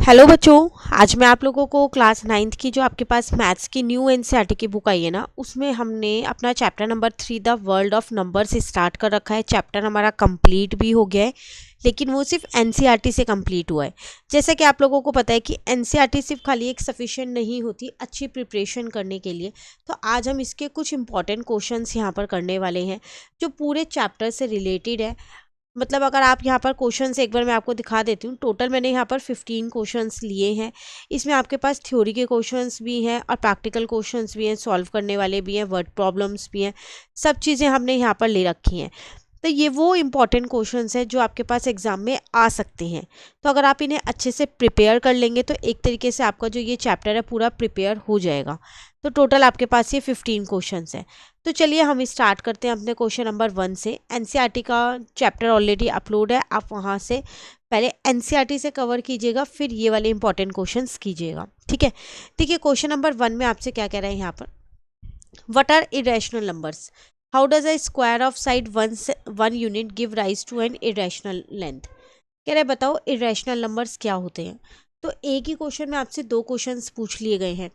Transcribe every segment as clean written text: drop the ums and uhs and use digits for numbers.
Hello बच्चों। आज मैं आप लोगों को क्लास 9th की जो आपके पास मैथ्स की न्यू एनसीईआरटी की बुक आई है ना, उसमें हमने अपना chapter number 3 the world of numbers start कर रखा है। चैप्टर हमारा कंप्लीट भी हो गया है, लेकिन वो सिर्फ एनसीईआरटी से कंप्लीट हुआ है। जैसे कि आप लोगों को पता है कि एनसीईआरटी सिर्फ खाली एक सफिशिएंट नहीं होती अच्छी प्रिपरेशन करने के लिए। तो आज हम इसके कुछ इंपॉर्टेंट क्वेश्चंस यहाँ पर करने वाले हैं जो पूरे चैप्टर से रिलेटेड है। मतलब अगर आप यहाँ पर क्वेश्चंस एक बार मैं आपको दिखा देती हूँ। टोटल मैंने यहाँ पर 15 क्वेश्चंस लिए हैं। इसमें आपके पास थ्योरी के क्वेश्चंस भी हैं और प्रैक्टिकल क्वेश्चंस भी हैं, सॉल्व करने वाले भी हैं, वर्ड प्रॉब्लम्स भी हैं। सब चीज़ें हमने यहाँ पर ले रखी हैं। तो ये वो इम्पॉर्टेंट क्वेश्चंस हैं जो आपके पास एग्जाम में आ सकते हैं। तो अगर आप इन्हें अच्छे से प्रिपेयर कर लेंगे तो एक तरीके से आपका जो ये चैप्टर है पूरा प्रिपेयर हो जाएगा। तो टोटल आपके पास ये 15 क्वेश्चंस हैं। तो चलिए हम स्टार्ट करते हैं अपने क्वेश्चन नंबर 1 से। एनसीईआरटी का चैप्टर ऑलरेडी अपलोड है, आप वहाँ से पहले एनसीईआरटी से कवर कीजिएगा, फिर ये वाले इंपॉर्टेंट क्वेश्चंस कीजिएगा। ठीक है। देखिए क्वेश्चन नंबर 1 में आपसे क्या कह रहा है यहाँ पर, what are irrational numbers, how does a square of side one unit give rise to an irrational length. कह रहे बताओ इरेशनल नंबर्स क्या होते हैं। तो एक ही क्वेश्चन में आपसे दो क्वेश्चंस पूछ लिए गए हैं।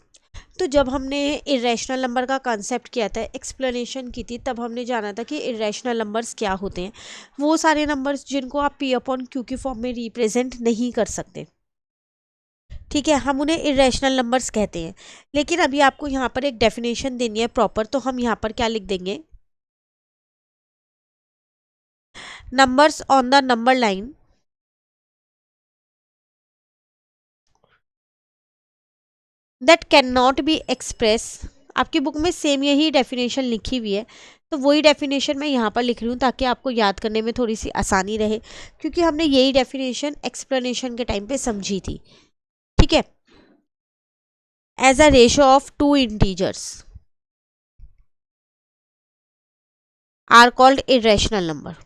तो जब हमने इरेशनल नंबर का कॉन्सेप्ट किया था, एक्सप्लेनेशन की थी, तब हमने जाना था कि इरेशनल नंबर्स क्या होते हैं। वो सारे नंबर्स जिनको आप पी अपॉन क्यू की फॉर्म में रिप्रेजेंट नहीं कर सकते। ठीक है, हम उन्हें इरेशनल नंबर्स कहते हैं। लेकिन अभी आपको यहाँ पर एक डेफिनेशन देनी है प्रॉपर, तो हम यहाँ पर क्या लिख देंगे, numbers on the number line that can not be express. आपकी बुक में सेम यही डेफिनेशन लिखी हुई है, तो वही डेफिनेशन मैं यहाँ पर लिख रही हूँ ताकि आपको याद करने में थोड़ी सी आसानी रहे, क्योंकि हमने यही डेफिनेशन एक्सप्लेनेशन के टाइम पे समझी थी। ठीक है। As a ratio of two integers are called irrational number.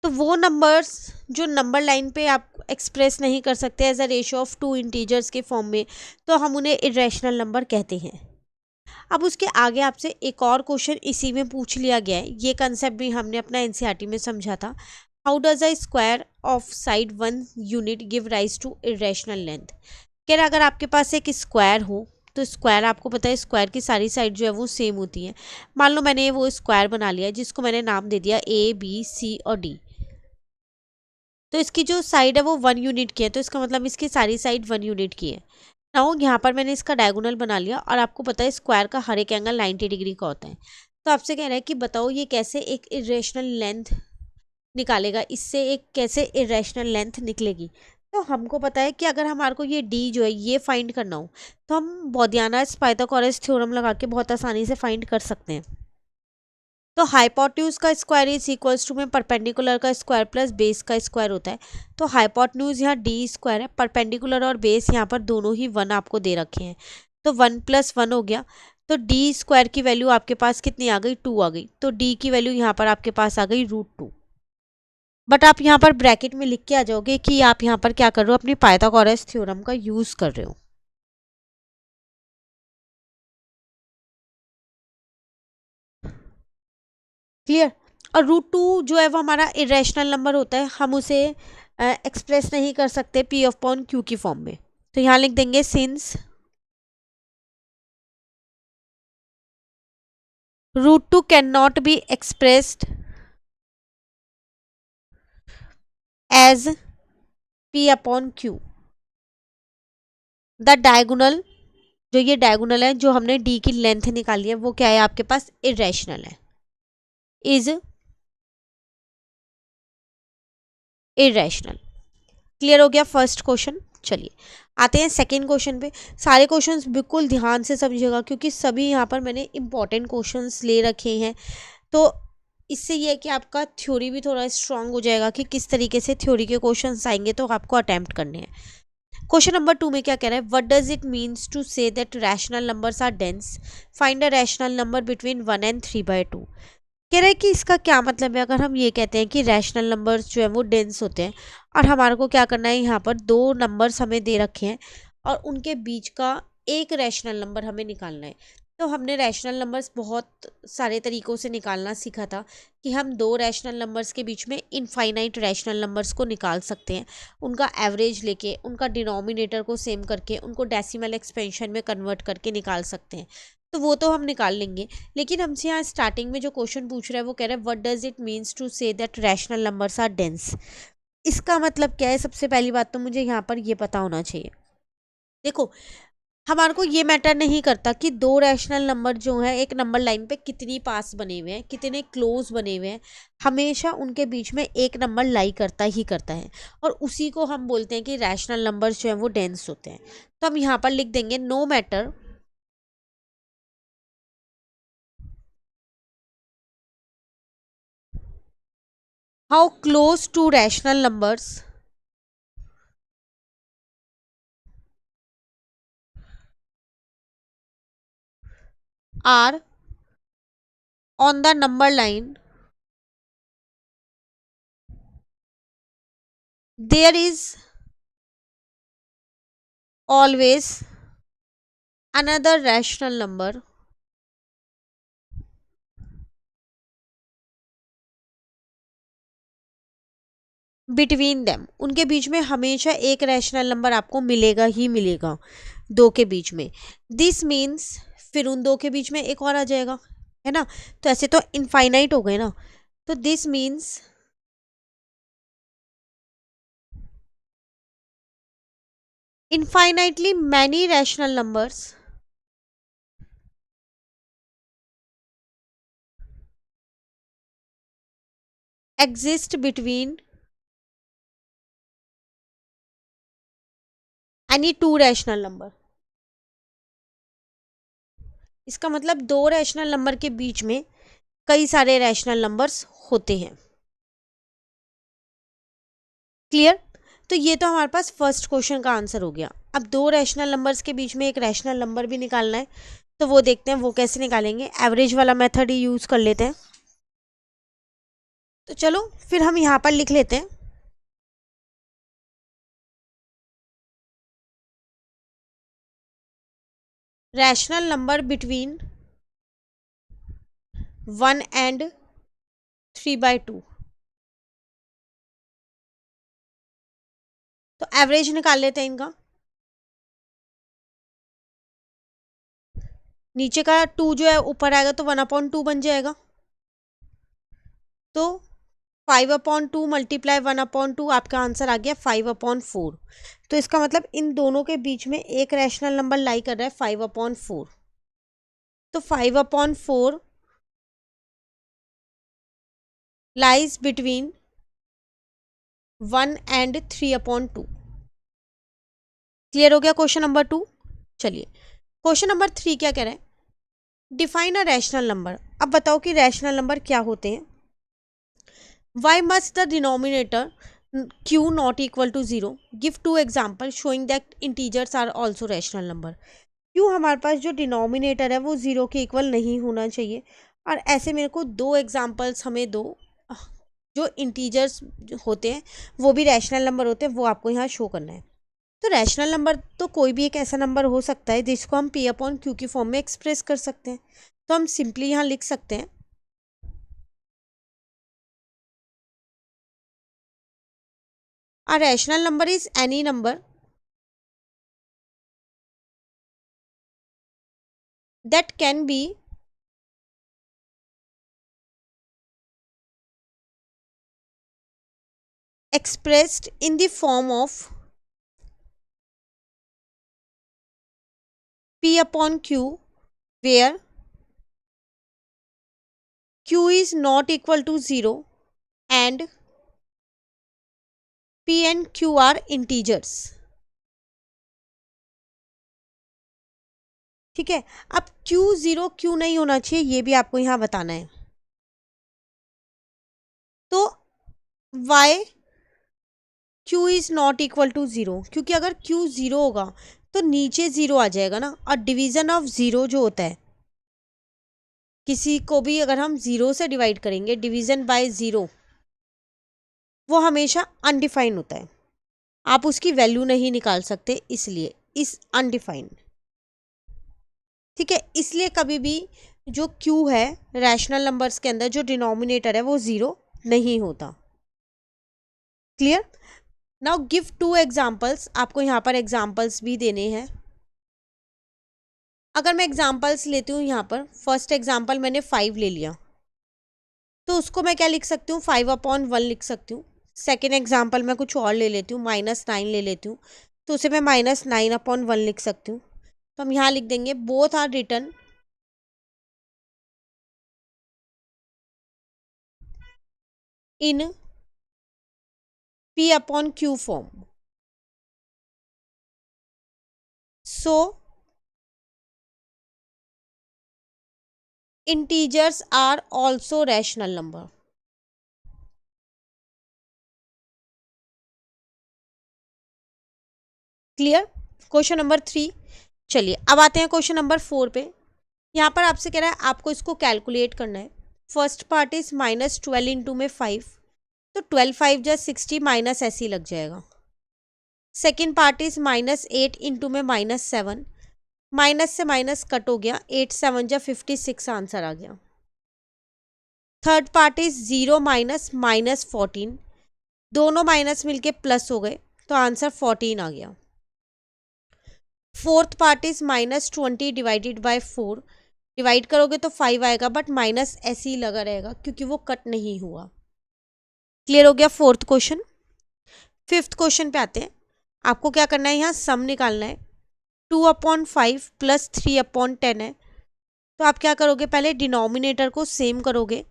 तो वो नंबर्स जो नंबर लाइन पे आप एक्सप्रेस नहीं कर सकते as a ratio of two integers के फॉर्म में, तो हम उन्हें इरेशनल नंबर कहते हैं। अब उसके आगे आपसे एक और क्वेश्चन इसी में पूछ लिया गया है। ये कंसेप्ट भी हमने अपना एनसीईआरटी में समझा था। How does a square of side one unit give rise to irrational length. कह रहा अगर आपके पास एक स्क्वायर हो, तो स्क्वायर आपको पता है स्क्वायर की सारी साइड जो है वो सेम होती है। मान लो मैंने वो स्क्वायर बना लिया जिसको मैंने नाम दे दिया ए बी सी और डी। तो इसकी जो साइड है वो 1 यूनिट की है, तो इसका मतलब इसकी सारी साइड 1 यूनिट की है। नाउ यहाँ पर मैंने इसका डायगोनल बना लिया, और आपको पता है स्क्वायर का हर एक एंगल 90 डिग्री का होता है। तो आपसे कह रहा है कि बताओ ये कैसे एक इरेशनल लेंथ निकालेगा, इससे एक कैसे इरेशनल लेंथ निकलेगी। तो हमको पता है कि अगर हमारे को ये डी जो है ये फाइंड करना हो, तो हम बोदियानास पाइथागोरस थ्योरम लगा के बहुत आसानी से फाइंड कर सकते हैं। तो हाइपोटेन्यूज का स्क्वायर इज इक्वल्स टू में परपेंडिकुलर का स्क्वायर प्लस बेस का स्क्वायर होता है। तो हाइपोटेन्यूज यहाँ डी स्क्वायर है, परपेंडिकुलर और बेस यहाँ पर दोनों ही 1 आपको दे रखे हैं, तो 1 + 1 हो गया। तो डी स्क्वायर की वैल्यू आपके पास कितनी आ गई, 2 आ गई। तो डी की वैल्यू यहाँ पर आपके पास आ गई √2। बट आप यहाँ पर ब्रैकेट में लिख के आ जाओगे कि आप यहाँ पर क्या कर रहे हो, अपनी पाइथागोरस थ्योरम का यूज कर रहे हो। क्लियर। और √2 जो है वो हमारा इरेशनल नंबर होता है, हम उसे एक्सप्रेस नहीं कर सकते पी ऑफ पॉन क्यू की फॉर्म में। तो यहाँ लिख देंगे since √2 can not be expressed as P upon Q, the diagonal, जो ये डायगोनल है जो हमने डी की लेंथ निकाली है वो क्या है आपके पास, इरेशनल है, इज इरेशनल। क्लियर हो गया फर्स्ट क्वेश्चन। चलिए आते हैं सेकंड क्वेश्चन पे। सारे क्वेश्चंस बिल्कुल ध्यान से समझिएगा, क्योंकि सभी यहाँ पर मैंने इंपॉर्टेंट क्वेश्चंस ले रखे हैं। तो इससे ये है कि आपका थ्योरी भी थोड़ा स्ट्रांग हो जाएगा कि किस तरीके से थ्योरी के क्वेश्चंस आएंगे तो आपको अटेम्प्ट करने हैं। क्वेश्चन नंबर 2 में क्या कह रहा है, what does it means to say that rational numbers are dense, find a rational number between 1 and 3/2। कह रहे हैं कि इसका क्या मतलब है अगर हम ये कहते हैं कि रैशनल नंबर्स जो है वो डेंस होते हैं, और हमारे को क्या करना है, यहाँ पर दो नंबर्स हमें दे रखे हैं और उनके बीच का एक रैशनल नंबर हमें निकालना है। तो हमने रैशनल नंबर्स बहुत सारे तरीक़ों से निकालना सीखा था कि हम 2 रैशनल नंबर्स के बीच में इनफाइनाइट रैशनल नंबर्स को निकाल सकते हैं, उनका एवरेज लेके, उनका डिनोमिनेटर को सेम करके, उनको डेसिमल एक्सपेंशन में कन्वर्ट करके निकाल सकते हैं। तो वो तो हम निकाल लेंगे, लेकिन हमसे यहाँ स्टार्टिंग में जो क्वेश्चन पूछ रहा है वो कह रहा है what does it means to say that rational numbers are dense. इसका मतलब क्या है? सबसे पहली बात तो मुझे यहाँ पर ये पता होना चाहिए। देखो, हमारे को ये मैटर नहीं करता कि 2 रैशनल नंबर जो हैं एक नंबर लाइन पे कितनी पास बने हुए हैं, कितने क्लोज बने हुए हैं, हमेशा उनके बीच में एक नंबर लाई करता ही करता है, और उसी को हम बोलते हैं कि रैशनल नंबर्स जो हैं वो डेंस होते हैं। तो हम यहाँ पर लिख देंगे no matter how close to rational numbers are on the number line, there is always another rational number between them. उनके बीच में हमेशा एक रैशनल नंबर आपको मिलेगा ही मिलेगा, दो के बीच में। दिस मीन्स फिर उन दो के बीच में एक और आ जाएगा, है ना। तो ऐसे तो इनफाइनाइट हो गए ना। तो this means infinitely many rational numbers exist between any two rational number। इसका मतलब दो रैशनल नंबर के बीच में कई सारे रैशनल नंबर्स होते हैं। क्लियर? तो ये तो हमारे पास फर्स्ट क्वेश्चन का आंसर हो गया। अब दो रैशनल नंबर्स के बीच में एक रैशनल नंबर भी निकालना है, तो वो देखते हैं वो कैसे निकालेंगे। एवरेज वाला मेथड ही यूज कर लेते हैं। तो चलो फिर हम यहाँ पर लिख लेते हैं रैशनल नंबर बिटवीन 1 and 3/2। तो एवरेज निकाल लेते हैं इनका। नीचे का 2 जो है ऊपर आएगा तो 1/2 बन जाएगा। तो 5/2 मल्टीप्लाई 1/2 आपका आंसर आ गया 5/4। तो इसका मतलब इन दोनों के बीच में एक रैशनल नंबर लाई कर रहा है 5/4। तो 5/4 लाइज बिटवीन 1 and 3/2। क्लियर हो गया क्वेश्चन नंबर 2। चलिए क्वेश्चन नंबर 3 क्या कह रहा है? Define a rational number. अब बताओ कि रैशनल नंबर क्या होते हैं। Why must the denominator q not equal to 0? Give 2 example showing that integers are also rational number. क्यों हमारे पास जो डिनोमिनेटर है वो 0 के इक्वल नहीं होना चाहिए, और ऐसे मेरे को 2 एग्जाम्पल्स हमें दो जो इंटीजर्स होते हैं वो भी रैशनल नंबर होते हैं, वो आपको यहाँ शो करना है। तो रैशनल नंबर तो कोई भी एक ऐसा नंबर हो सकता है जिसको हम p/q की फॉर्म में एक्सप्रेस कर सकते हैं। तो हम सिंपली यहाँ लिख सकते हैं a rational number is any number that can be expressed in the form of p/q where q is not equal to 0 and p and q are integers। ठीक है। अब q 0 क्यों नहीं होना चाहिए ये भी आपको यहाँ बताना है। तो y q is not equal to 0, क्योंकि अगर q 0 होगा तो नीचे 0 आ जाएगा ना, और डिवीजन ऑफ 0 जो होता है, किसी को भी अगर हम 0 से डिवाइड करेंगे, डिवीजन बाय 0, वो हमेशा अनडिफाइन होता है। आप उसकी वैल्यू नहीं निकाल सकते, इसलिए इस अनडिफाइंड। ठीक है, इसलिए कभी भी जो q है रैशनल नंबर्स के अंदर जो डिनोमिनेटर है वो 0 नहीं होता। क्लियर? नाउ गिव 2 एग्जाम्पल्स, आपको यहाँ पर एग्जाम्पल्स भी देने हैं। अगर मैं एग्जाम्पल्स लेती हूँ यहाँ पर, फर्स्ट एग्जाम्पल मैंने 5 ले लिया, तो उसको मैं क्या लिख सकती हूँ, 5/1 लिख सकती हूँ। सेकेंड एग्जाम्पल मैं कुछ और ले लेती हूँ, -9 ले लेती हूँ, तो उसे मैं -9/1 लिख सकती हूँ। तो हम यहाँ लिख देंगे both are written in P/Q form. So integers are also rational number. Clear? Question number 3। चलिए अब आते हैं क्वेश्चन नंबर 4 पे। यहाँ पर आपसे कह रहा है आपको इसको कैलकुलेट करना है। फर्स्ट पार्ट इज -12 इंटू में 5, तो 12 5 जा 60 माइनस ऐसे ही लग जाएगा। सेकेंड पार्ट इज -8 इंटू में -7, माइनस से माइनस कट हो गया, 8 7 जा 56 आंसर आ गया। थर्ड पार्ट इज 0 माइनस -14, दोनों माइनस मिलके प्लस हो गए, तो आंसर 14 आ गया। Fourth part is -20 divided by 4, divide करोगे तो 5 आएगा, बट माइनस ऐसे ही लगा रहेगा क्योंकि वो कट नहीं हुआ। क्लियर हो गया फोर्थ क्वेश्चन। फिफ्थ क्वेश्चन पे आते हैं। आपको क्या करना है, यहाँ सम निकालना है। 2/5 प्लस 3/10 है, तो आप क्या करोगे, पहले डिनोमिनेटर को सेम करोगे,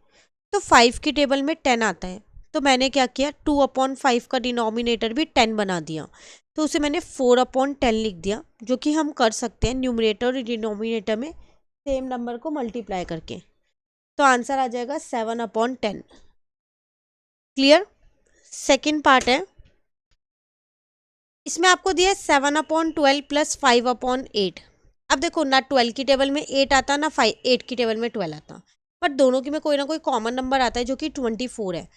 तो 5 की टेबल में 10 आता है, तो मैंने क्या किया, 2/5 का डिनोमिनेटर भी 10 बना दिया, तो उसे मैंने 4/10 लिख दिया, जो कि हम कर सकते हैं न्यूमरेटर और डिनोमिनेटर में सेम नंबर को मल्टीप्लाई करके, तो आंसर आ जाएगा 7/10। क्लियर? सेकेंड पार्ट है, इसमें आपको दिया है 7/12 प्लस 5/8। अब देखो ना 12 की टेबल में 8 आता ना 8 की टेबल में 12 आता, पर दोनों की में कोई ना कोई कॉमन नंबर आता है जो कि 24 है,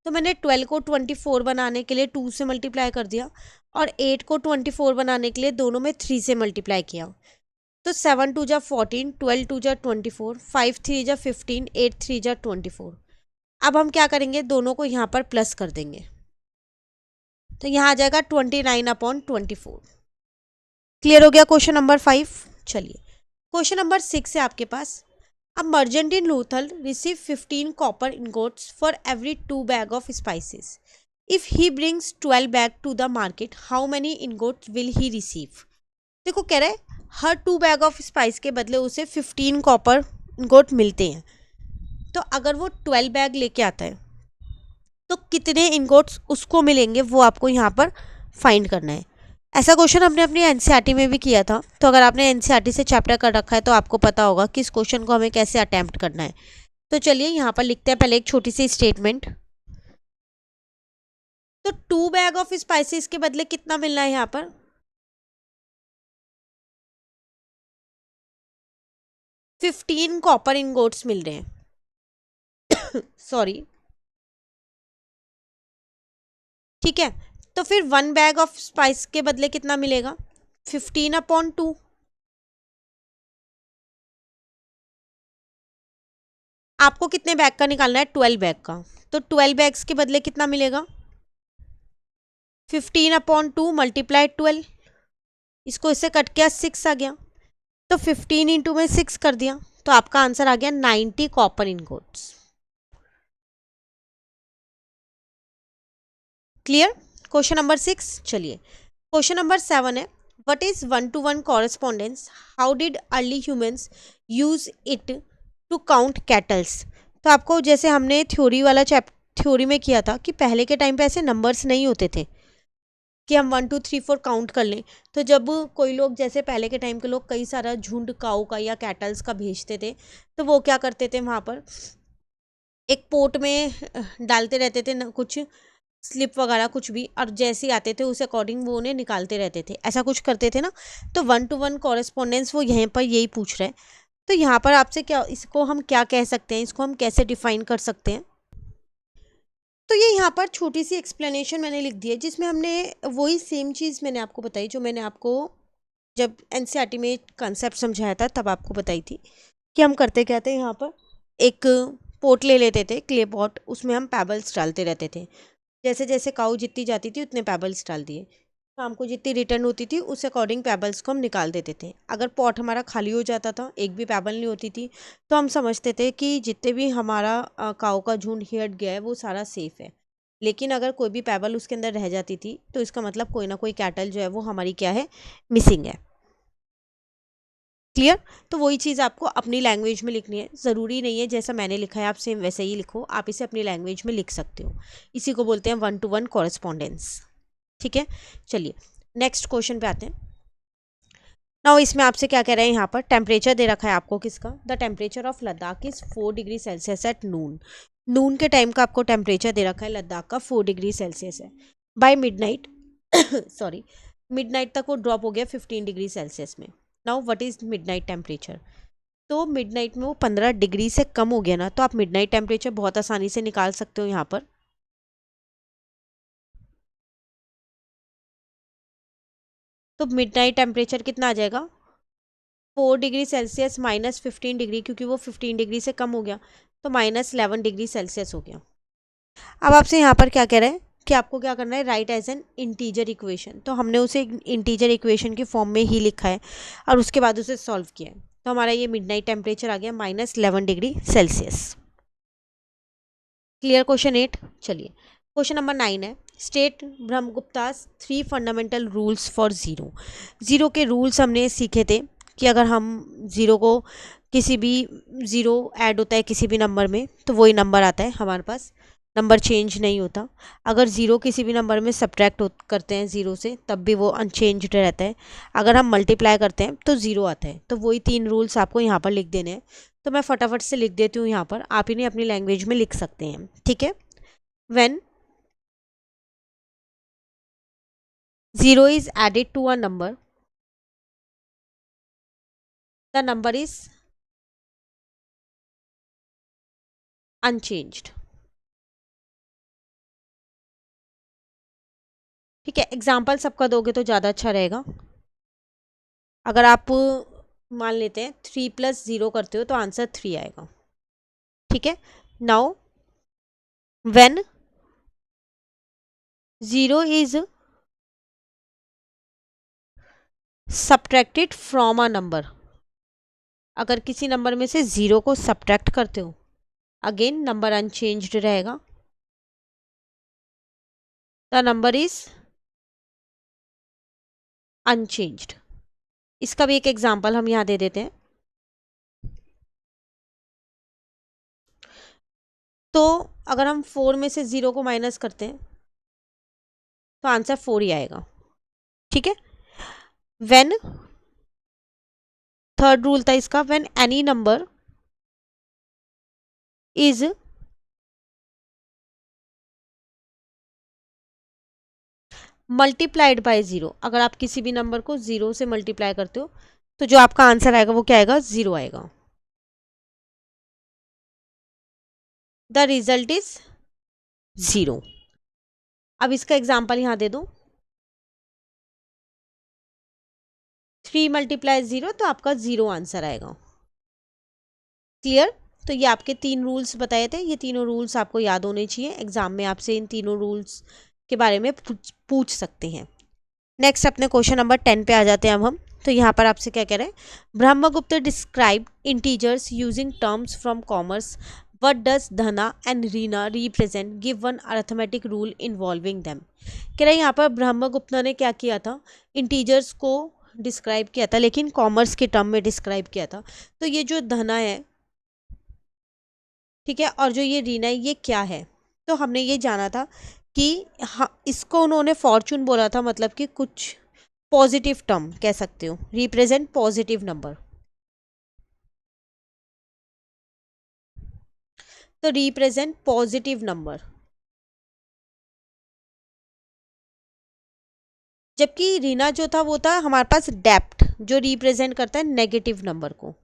तो मैंने 12 को 24 बनाने के लिए 2 से मल्टीप्लाई कर दिया, और 8 को 24 बनाने के लिए दोनों में 3 से मल्टीप्लाई किया, तो 7 2 जा 14, 12 2 जा 24, 5 3 जा 15, 8 3 जा 24। अब हम क्या करेंगे, दोनों को यहाँ पर प्लस कर देंगे, तो यहाँ आ जाएगा 29/24। क्लियर हो गया क्वेश्चन नंबर 5। चलिए क्वेश्चन नंबर 6 है आपके पास। अब merchant in Lothal receive 15 copper ingots for every 2 bag of spices. If he brings 12 bag to the market, how many ingots will he receive. देखो कह रहा है हर 2 बैग ऑफ स्पाइस के बदले उसे 15 कॉपर इनगोट मिलते हैं, तो अगर वो 12 बैग लेके आता है तो कितने इनगोट्स उसको मिलेंगे, वो आपको यहाँ पर फाइंड करना है। ऐसा क्वेश्चन हमने अपनी एनसीईआरटी में भी किया था, तो अगर आपने एनसीईआरटी से चैप्टर कर रखा है तो आपको पता होगा कि इस क्वेश्चन को हमें कैसे अटेम्प्ट करना है। तो चलिए यहाँ पर लिखते हैं पहले एक छोटी सी स्टेटमेंट। तो 2 बैग ऑफ स्पाइसेस के बदले कितना मिलना है, यहाँ पर 15 कॉपर इनगोट्स मिल रहे हैं सॉरी, ठीक है। तो फिर 1 बैग ऑफ स्पाइस के बदले कितना मिलेगा, 15/2। आपको कितने बैग का निकालना है, 12 बैग का, तो 12 बैग्स के बदले कितना मिलेगा, 15/2 मल्टीप्लाई 12, इसको इससे कट किया 6 आ गया, तो 15 इंटू में 6 कर दिया, तो आपका आंसर आ गया 90 copper ingots. Clear? Question number 6। चलिए क्वेश्चन नंबर 7 है, what is 1-to-1 correspondence, how did early humans use it to count cattles. तो आपको जैसे हमने थ्योरी में किया था कि पहले के टाइम पे ऐसे नंबर्स नहीं होते थे कि हम 1 2 3 4 काउंट कर लें, तो जब कोई लोग जैसे पहले के टाइम के लोग कई सारा झुंड काऊ का या कैटल्स का भेजते थे, तो वो क्या करते थे, वहाँ पर एक पोट में डालते रहते थे ना कुछ स्लिप वगैरह कुछ भी, और जैसे ही आते थे उस अकॉर्डिंग वो उन्हें निकालते रहते थे, ऐसा कुछ करते थे ना। तो 1-to-1 कॉरेस्पॉन्डेंस वो यहीं पर यही पूछ रहे हैं, तो यहाँ पर आपसे क्या, इसको हम क्या कह सकते हैं, इसको हम कैसे डिफाइन कर सकते हैं। तो ये यहाँ पर छोटी सी एक्सप्लेनेशन मैंने लिख दी है, जिसमें हमने वही सेम चीज़ मैंने आपको बताई जो मैंने आपको जब एनसीईआरटी में कंसेप्ट समझाया था तब आपको बताई थी कि हम करते क्या थे, यहाँ पर एक पोट ले लेते थे, क्ले पॉट, उसमें हम पैबल्स डालते रहते थे। जैसे जैसे काऊ जितनी जाती थी उतने पैबल्स डाल दिए, शाम को जितनी रिटर्न होती थी उस अकॉर्डिंग पैबल्स को हम निकाल देते थे। अगर पॉट हमारा खाली हो जाता था, एक भी पैबल नहीं होती थी, तो हम समझते थे कि जितने भी हमारा काऊ का झुंड हट गया है वो सारा सेफ है। लेकिन अगर कोई भी पैबल उसके अंदर रह जाती थी तो इसका मतलब कोई ना कोई कैटल जो है वो हमारी क्या है, मिसिंग है। क्लियर? तो वही चीज़ आपको अपनी लैंग्वेज में लिखनी है। ज़रूरी नहीं है जैसा मैंने लिखा है आप सेम वैसे ही लिखो, आप इसे अपनी लैंग्वेज में लिख सकते हो। इसी को बोलते हैं 1-to-1 कॉरेस्पॉन्डेंस। ठीक है, चलिए नेक्स्ट क्वेश्चन पे आते हैं। नाउ इसमें आपसे क्या कह रहे हैं, यहाँ पर टेम्परेचर दे रखा है आपको किसका, the temperature of Ladakh is 4 degree Celsius at noon. Noon के टाइम का आपको टेम्परेचर दे रखा है लद्दाख का 4 डिग्री सेल्सियस है। बाय मिडनाइट सॉरी, मिडनाइट तक वो ड्रॉप हो गया 15 डिग्री सेल्सियस में। Now what is midnight temperature? तो मिडनाइट में वो 15 डिग्री से कम हो गया ना, तो आप मिडनाइट टेम्परेचर बहुत आसानी से निकाल सकते हो यहाँ पर। तो मिडनाइट टेम्परेचर कितना आ जाएगा, 4 डिग्री सेल्सियस माइनस 15 डिग्री, क्योंकि वो 15 डिग्री से कम हो गया, तो -11 डिग्री सेल्सियस हो गया। अब आपसे यहाँ पर क्या कह रहे हैं कि आपको क्या करना है, write as an integer equation. तो हमने उसे इंटीजर इक्वेशन की फॉर्म में ही लिखा है और उसके बाद उसे सॉल्व किया है। तो हमारा ये मिडनाइट टेम्परेचर आ गया -11 डिग्री सेल्सियस। क्लियर? क्वेश्चन 8। चलिए क्वेश्चन नंबर 9 है, state Brahmagupta's 3 fundamental rules for zero. Zero के रूल्स हमने सीखे थे कि अगर हम ज़ीरो को किसी भी, ज़ीरो ऐड होता है किसी भी नंबर में तो वही नंबर आता है हमारे पास, नंबर चेंज नहीं होता। अगर ज़ीरो किसी भी नंबर में सब्ट्रैक्ट करते हैं ज़ीरो से तब भी वो अनचेंज्ड रहता है। अगर हम मल्टीप्लाई करते हैं तो ज़ीरो आता है। तो वही 3 रूल्स आपको यहाँ पर लिख देने हैं। तो मैं फटाफट से लिख देती हूँ यहाँ पर, आप इन्हें अपनी लैंग्वेज में लिख सकते हैं। ठीक है, when zero is added to a number, the number is unchanged. ठीक है, एग्जाम्पल सबका दोगे तो ज़्यादा अच्छा रहेगा। अगर आप मान लेते हैं 3 + 0 करते हो तो आंसर 3 आएगा। ठीक है, now when zero is subtracted from a number, अगर किसी नंबर में से ज़ीरो को सब्ट्रैक्ट करते हो, अगेन नंबर अनचेंज्ड रहेगा, द नंबर इज अनचेंज्ड। इसका भी एक एग्जाम्पल हम यहाँ दे देते हैं। तो अगर हम 4 में से 0 को माइनस करते हैं तो आंसर 4 ही आएगा। ठीक है, व्हेन, थर्ड रूल था इसका, when any number is multiplied by zero, अगर आप किसी भी नंबर को 0 से मल्टीप्लाई करते हो तो जो आपका आंसर आएगा वो क्या आएगा, 0 आएगा। The result is 0। अब इसका एग्जाम्पल यहाँ दे दूँ, 3 × 0 तो आपका 0 आंसर आएगा। क्लियर? तो ये आपके 3 रूल्स बताए थे, ये तीनों रूल्स आपको याद होने चाहिए। एग्जाम में आपसे इन तीनों रूल्स के बारे में पूछ सकते हैं। नेक्स्ट अपने क्वेश्चन नंबर 10 पे आ जाते हैं अब हम। तो यहाँ पर आपसे क्या कह रहे हैं, Brahmagupta describe integers using terms from commerce, what does dhana and rina represent, give one arithmetic rule involving them. कह रहे हैं यहाँ पर ब्रह्मगुप्त ने क्या किया था, इंटीजर्स को डिस्क्राइब किया था लेकिन कॉमर्स के टर्म में डिस्क्राइब किया था। तो ये जो धना है, ठीक है, और जो ये रीना है ये क्या है, तो हमने ये जाना था कि हाँ, इसको उन्होंने फॉर्चून बोला था, मतलब कि कुछ पॉजिटिव टर्म कह सकते हो, रिप्रेजेंट पॉजिटिव नंबर। तो रिप्रेजेंट पॉजिटिव नंबर, जबकि रीना जो था वो था हमारे पास डेप्थ, जो रिप्रेजेंट करता है नेगेटिव नंबर को।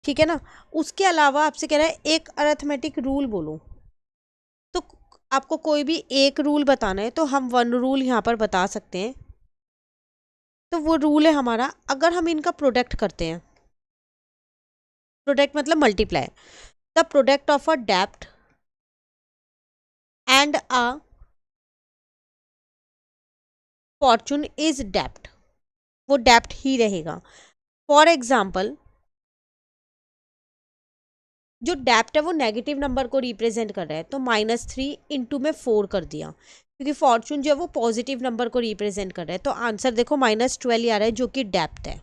ठीक है ना। उसके अलावा आपसे कह रहा है एक अरिथमेटिक रूल बोलो, तो आपको कोई भी एक रूल बताना है तो हम वन रूल यहाँ पर बता सकते हैं। तो वो रूल है हमारा, अगर हम इनका प्रोडक्ट करते हैं, प्रोडक्ट मतलब multiply, the product of a dept and a Fortune is डेप्ट, वो डेप्ट ही रहेगा। फॉर एग्जाम्पल, जो डेप्ट है वो नेगेटिव नंबर को रिप्रेजेंट कर रहा है, तो -3 इंटू में 4 कर दिया, क्योंकि फॉर्चून जो है वो पॉजिटिव नंबर को रिप्रेजेंट कर रहा है। तो आंसर देखो -12 आ रहा है, जो कि डेप्ट है।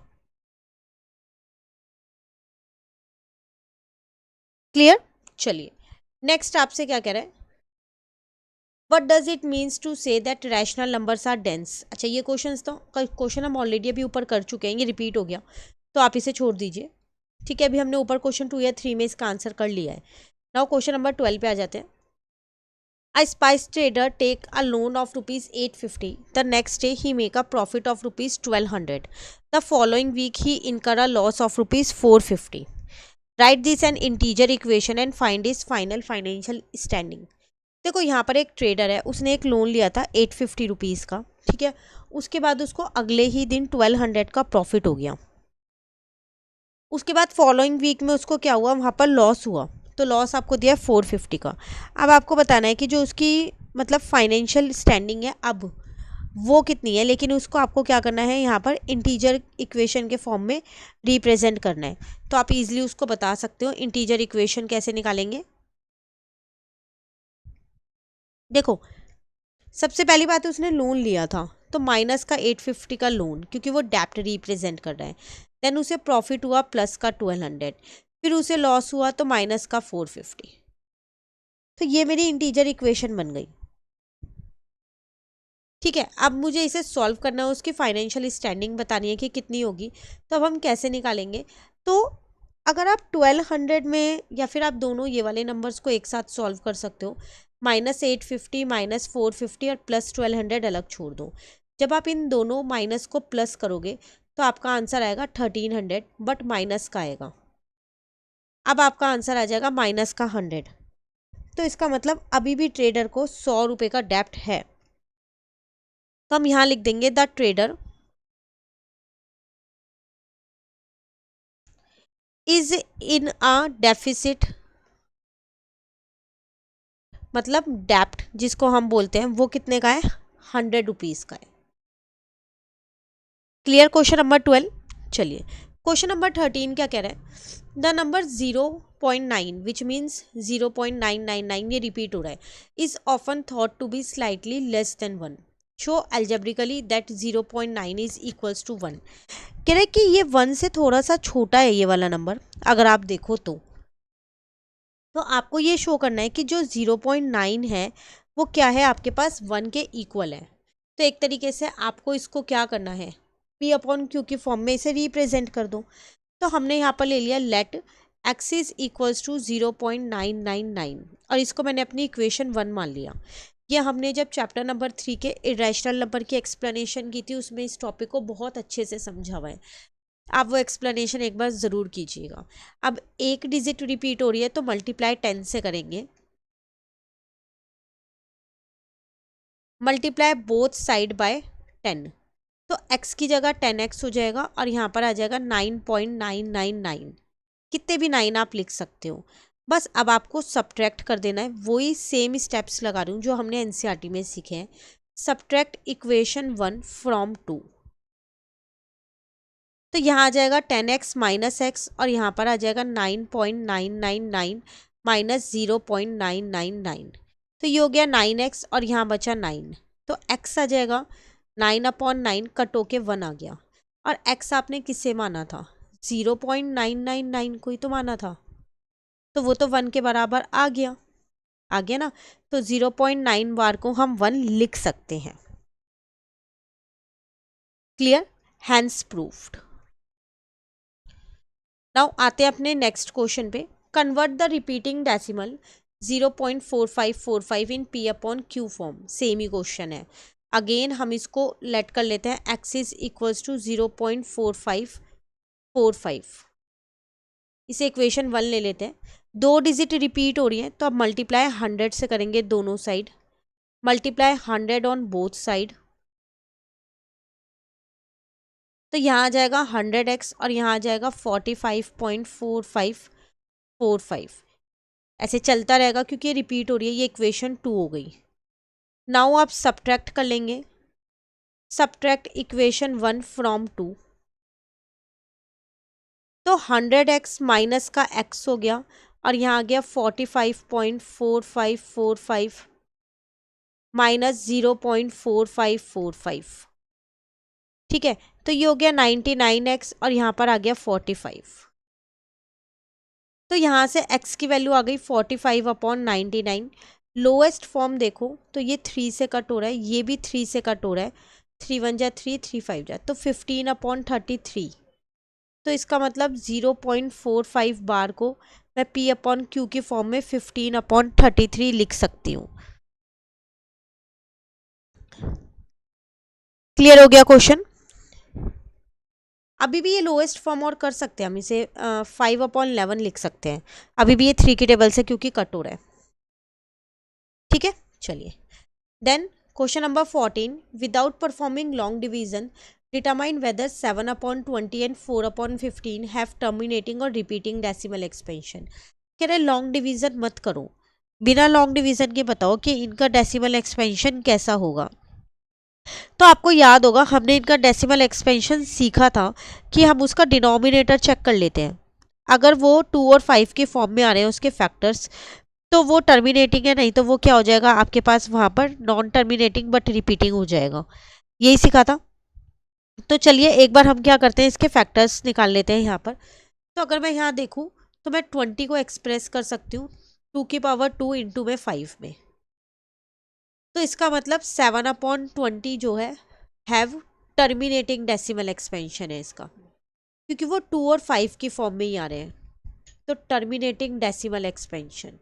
क्लियर। चलिए नेक्स्ट आपसे क्या कह रहा है, what does it means to say that rational numbers are dense. अच्छा ये क्वेश्चन हम ऑलरेडी अभी ऊपर कर चुके हैं, ये रिपीट हो गया, तो आप इसे छोड़ दीजिए। ठीक है, अभी हमने ऊपर क्वेश्चन 2 या 3 में इसका आंसर कर लिया है। नाउ क्वेश्चन नंबर 12 पे आ जाते हैं। A spice trader take a loan of rupees 850. The next day he make a profit of rupees 1200. The following week he incur a loss of rupees 450. Write this an integer equation and find his final financial standing. देखो यहाँ पर एक trader है, उसने एक loan लिया था 850 rupees का, ठीक है। उसके बाद उसको अगले ही दिन 1200 का प्रॉफिट हो गया। उसके बाद फॉलोइंग वीक में उसको क्या हुआ, वहाँ पर लॉस हुआ, तो लॉस आपको दिया 450 का। अब आपको बताना है कि जो उसकी मतलब फाइनेंशियल स्टैंडिंग है अब वो कितनी है, लेकिन उसको आपको क्या करना है, यहाँ पर इंटीजर इक्वेशन के फॉर्म में रिप्रेजेंट करना है। तो आप इजीली उसको बता सकते हो। इंटीजर इक्वेशन कैसे निकालेंगे, देखो सबसे पहली बात है उसने लोन लिया था, तो माइनस का 850 का लोन, क्योंकि वो डेप्ट रिप्रेजेंट कर रहा है। देन उसे प्रॉफिट हुआ प्लस का 1200, फिर उसे लॉस हुआ तो माइनस का 450। तो ये मेरी इंटीजर इक्वेशन बन गई। ठीक है, अब मुझे इसे सॉल्व करना है, उसकी फाइनेंशियल स्टैंडिंग बतानी है कि कितनी होगी। तो अब हम कैसे निकालेंगे, तो अगर आप 1200 में, या फिर आप दोनों ये वाले नंबर्स को एक साथ सॉल्व कर सकते हो, -850 -450 और +1200 अलग छोड़ दो। जब आप इन दोनों माइनस को प्लस करोगे तो आपका आंसर आएगा 1300, बट माइनस का आएगा। अब आपका आंसर आ जाएगा माइनस का 100। तो इसका मतलब अभी भी ट्रेडर को 100 रुपये का डेप्ट है। तो हम यहाँ लिख देंगे the trader is in a deficit, मतलब डेप्ट जिसको हम बोलते हैं वो कितने का है, 100 रुपीज़ का है। Clear question number 12। चलिए क्वेश्चन नंबर 13 क्या कह रहा है, द नंबर 0.9 विच मीन्स 0.999, ये रिपीट हो रहा है, is often thought to be slightly less than 1। Show algebraically that 0.9 is equals to 1। कह रहा है कि ये 1 से थोड़ा सा छोटा है ये वाला नंबर, अगर आप देखो तो आपको ये शो करना है कि जो 0.9 है वो क्या है, आपके पास 1 के इक्वल है। तो एक तरीके से आपको इसको क्या करना है, P/Q की फॉर्म में इसे रिप्रेजेंट कर दो। तो हमने यहाँ पर ले लिया let x is equals to 0.999, और इसको मैंने अपनी इक्वेशन 1 मान लिया। ये हमने जब चैप्टर नंबर 3 के इरेशनल नंबर की एक्सप्लेनेशन की थी उसमें इस टॉपिक को बहुत अच्छे से समझा हुआ है, आप वो एक्सप्लेनेशन एक बार ज़रूर कीजिएगा। अब एक डिजिट रिपीट हो रही है तो मल्टीप्लाई 10 से करेंगे, मल्टीप्लाई बोथ साइड बाय 10, तो x की जगह 10x हो जाएगा और यहाँ पर आ जाएगा 9.999। कितने भी 9 आप लिख सकते हो, बस अब आपको सब्ट्रैक्ट कर देना है। वही सेम स्टेप्स लगा रही हूँ जो हमने एनसीईआरटी में सीखे हैं। सब्ट्रैक्ट इक्वेशन 1 फ्रॉम 2, तो यहाँ आ जाएगा 10x माइनस एक्स, और यहाँ पर आ जाएगा 9.999 माइनस 0.999। तो ये हो गया 9x और यहाँ बचा 9, तो x आ जाएगा 9/9, कट होके 1 आ गया। और x आपने किससे माना था, 0.999 को ही तो माना था, तो वो तो 1 के बराबर आ गया ना। तो 0.9 बार को हम 1 लिख सकते हैं। Clear, hence proofed. नाउ आते हैं अपने नेक्स्ट क्वेश्चन पे। Convert the repeating decimal 0.4545 in P/Q form. Same he question है, अगेन हम इसको लेट कर लेते हैं x इज इक्वल्स टू 0.4545। इसे इक्वेशन 1 ले लेते हैं। 2 डिजिट रिपीट हो रही है तो अब मल्टीप्लाई 100 से करेंगे दोनों side, multiply 100 on both side, तो यहाँ आ जाएगा 100x और यहाँ आ जाएगा 45.4545। ऐसे चलता रहेगा क्योंकि ये रिपीट हो रही है, ये इक्वेशन 2 हो गई। नाउ आप सब्ट्रैक्ट कर लेंगे, सब्ट्रैक्ट इक्वेशन 1 फ्रॉम 2, तो 100x माइनस का x हो गया और यहाँ आ गया 45.4545 माइनस 0.4545। ठीक है, तो ये हो गया 99x और यहाँ पर आ गया 45। तो यहाँ से x की वैल्यू आ गई 45/99। लोएस्ट फॉर्म देखो तो ये 3 से कट हो रहा है, ये भी 3 से कट हो रहा है, 3 1 जा 3, 3 5 जा, तो 15/33। तो इसका मतलब 0.45 बार को मैं P/Q की फॉर्म में 15/33 लिख सकती हूँ। क्लियर हो गया क्वेश्चन? अभी भी ये लोएस्ट फॉर्म और कर सकते हैं, हम इसे 5/11 लिख सकते हैं। अभी भी ये 3 की टेबल से क्योंकि कट हो रहा है। ठीक है, चलिए then question number 14, without performing long division determine whether 7/20 and 4/15 have terminating और रिपीटिंग डेसिमल एक्सपेंशन। कह रहे लॉन्ग डिवीजन मत करो, बिना लॉन्ग डिवीजन के बताओ कि इनका डेसिमल एक्सपेंशन कैसा होगा। तो आपको याद होगा हमने इनका डेसिमल एक्सपेंशन सीखा था कि हम उसका डिनोमिनेटर चेक कर लेते हैं। अगर वो 2 और 5 के फॉर्म में आ रहे हैं उसके फैक्टर्स, तो वो टर्मिनेटिंग है, नहीं तो वो क्या हो जाएगा आपके पास वहाँ पर नॉन टर्मिनेटिंग बट रिपीटिंग हो जाएगा। यही सीखा था। तो चलिए एक बार हम क्या करते हैं, इसके फैक्टर्स निकाल लेते हैं यहाँ पर। तो अगर मैं यहाँ देखूँ तो मैं 20 को एक्सप्रेस कर सकती हूँ 2 की पावर 2 इंटू में 5 में। तो इसका मतलब 7/20 जो है हैव टर्मिनेटिंग डेसिमल एक्सपेंशन है इसका, क्योंकि वो 2 और 5 की फॉर्म में ही आ रहे हैं। तो टर्मिनेटिंग डेसिमल एक्सपेंशन।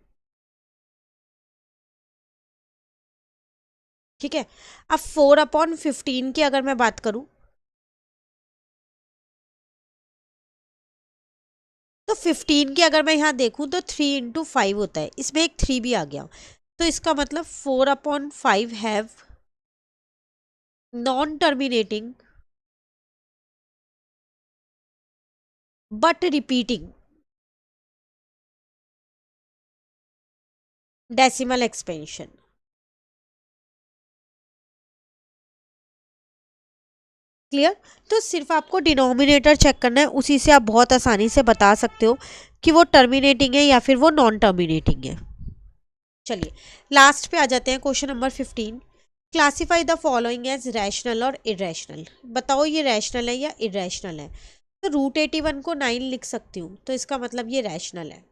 ठीक है, अब 4/15 की अगर मैं बात करूं तो 15 की अगर मैं यहाँ देखूं तो 3 इंटू 5 होता है, इसमें एक 3 भी आ गया। तो इसका मतलब 4/5 have non terminating but repeating decimal expansion. Clear? तो सिर्फ आपको डिनोमिनेटर चेक करना है, उसी से आप बहुत आसानी से बता सकते हो कि वो टर्मिनेटिंग है या फिर वो नॉन टर्मिनेटिंग है। चलिए लास्ट पे आ जाते हैं, question number 15, classify the following as rational और इरेशनल। बताओ ये रैशनल है या इरेशनल है। तो √81 को 9 लिख सकती हूँ, तो इसका मतलब ये रैशनल है।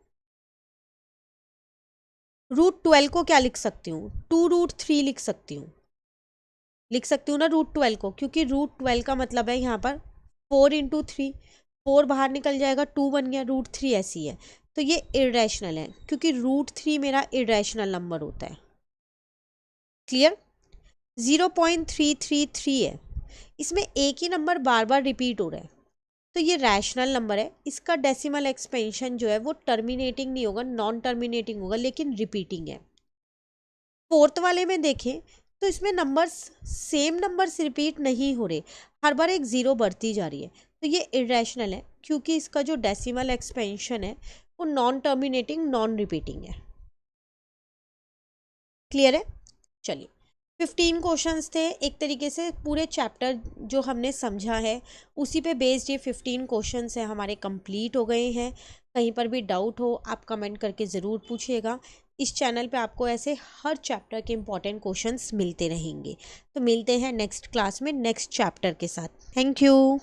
√12 को क्या लिख सकती हूँ, 2√3 लिख सकती हूँ ना √12 को, क्योंकि √12 का मतलब है यहाँ पर 4 इंटू 3, 4 बाहर निकल जाएगा, 2 बन गया, √3 ऐसी है। तो ये इरेशनल है क्योंकि √3 मेरा इरेशनल नंबर होता है। क्लियर? 0.333 है, इसमें एक ही नंबर बार बार रिपीट हो रहा है, तो ये रैशनल नंबर है। इसका डेसिमल एक्सपेंशन जो है वो टर्मिनेटिंग नहीं होगा, नॉन टर्मिनेटिंग होगा, लेकिन रिपीटिंग है। फोर्थ वाले में देखें तो इसमें नंबर्स सेम नंबर्स रिपीट नहीं हो रहे, हर बार एक जीरो बढ़ती जा रही है, तो ये इरेशनल है क्योंकि इसका जो डेसिमल एक्सपेंशन है वो नॉन टर्मिनेटिंग नॉन रिपीटिंग है। क्लियर है? चलिए 15 क्वेश्चंस थे, एक तरीके से पूरे चैप्टर जो हमने समझा है उसी पे बेस्ड ये 15 क्वेश्चंस है हमारे कंप्लीट हो गए हैं। कहीं पर भी डाउट हो आप कमेंट करके ज़रूर पूछिएगा। इस चैनल पे आपको ऐसे हर चैप्टर के इम्पॉर्टेंट क्वेश्चंस मिलते रहेंगे। तो मिलते हैं नेक्स्ट क्लास में नेक्स्ट चैप्टर के साथ। Thank you.